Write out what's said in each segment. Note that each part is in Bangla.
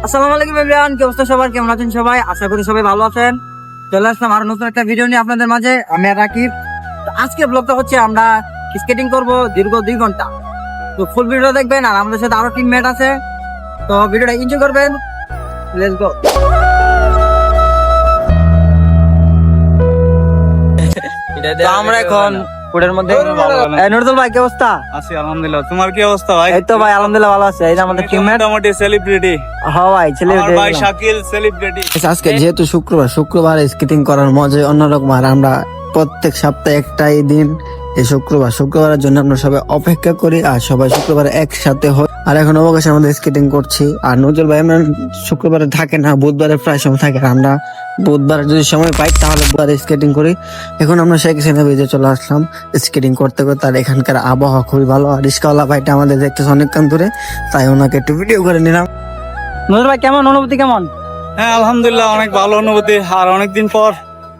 আসসালামু আলাইকুম এভরিওয়ান, কি অবস্থা সবার? কেমন আছেন সবাই? আশা করি সবাই ভালো আছেন। চলে আসলাম আরো নতুন একটা ভিডিও নিয়ে আপনাদের মাঝে। আমি রাকিব। তো আজকের ব্লগটা হচ্ছে আমরা স্কেটিং করব দীর্ঘ 2 ঘন্টা। তো ফুল ভিডিও দেখবেন আর আমাদের সাথে আরো টিমমেট আছে। তো ভিডিওটা এনজয় করবেন। Let's go. তো আমরা এখন ফুডের মধ্যে। নুরুল ভাই, কি অবস্থা? আছি আলহামদুলিল্লাহ। তোমার কি অবস্থা ভাই? এই তো ভাই আলহামদুলিল্লাহ ভালো আছে। এই যে আমাদের টিমমেট। মোটামুটি সেলিব্রিটি। হ্যাঁ ভাই, আমার ভাই শাকিল সেলিব্রিটি। আজকে যেহেতু শুক্রবার স্কেটিং করার মজা অন্যরকম। আর আমরা প্রত্যেক সপ্তাহে একটাই দিন এই শুক্রবারের জন্য আমরা সবাই অপেক্ষা করি আর সবাই শুক্রবার একসাথে হয়। আর এখন অবকাশে আমাদের স্কেটিং করছি। আর নজরুল ভাই আমরা শুক্রবারে থাকে না, বুধবারে প্রায় সময় থাকে। আর আমরা বুধবার যদি সময় পাই তাহলে বুধবারে স্কেটিং করি। এখন আমরা সেখানে বেজে চলে আসলাম স্কেটিং করতে করতে। আর এখানকার আবহাওয়া খুবই ভালো। আর রিস্কাওয়ালা ভাইটা আমাদের দেখতেছে অনেকক্ষণ ধরে, তাই ওনাকে একটু ভিডিও করে নিলাম। নুরুল ভাই, কেমন অনুভূতি? কেমন? হ্যাঁ আলহামদুলিল্লাহ, অনেক ভালো অনুভূতি। আর অনেকদিন পর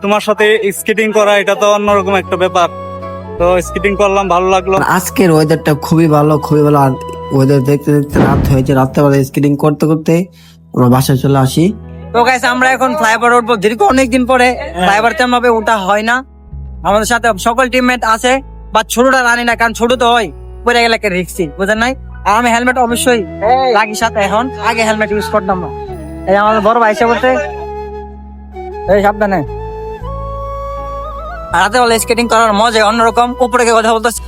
তোমার সাথে স্কেটিং করা, এটা তো অন্যরকম একটা ব্যাপার। তো স্কেটিং করলাম, ভালো লাগলো। আর আজকের ওয়েদারটা খুবই ভালো। আর ওয়েদার দেখতে দেখতে রাত হয়েছে। রাত্রেবেলা স্কেটিং করতে করতে আমরা বাসায় চলে আসি। তো গাইস, আমরা এখন ফ্লাইওভার উঠবো দীর্ঘ অনেকদিন পরে। ফ্লাইওভার তেমন ভাবে উঠা হয় না। আমাদের সাথে সকল টিমমেট আছে, বা ছোটটা রানি না, কারণ ছোট তো হয় পড়ে গেলে একটা রিস্কি, বুঝেন নাই? আর আমি হেলমেট অবশ্যই লাগি সাথে। এখন আগে হেলমেট ইউজ করতাম না। এই আমাদের বড় ভাই এসে বলতে, এই সাবধানে। রাতে বেলা স্কেটিং করার মজা অন্যরকম। উপরে কথা বলতেছে,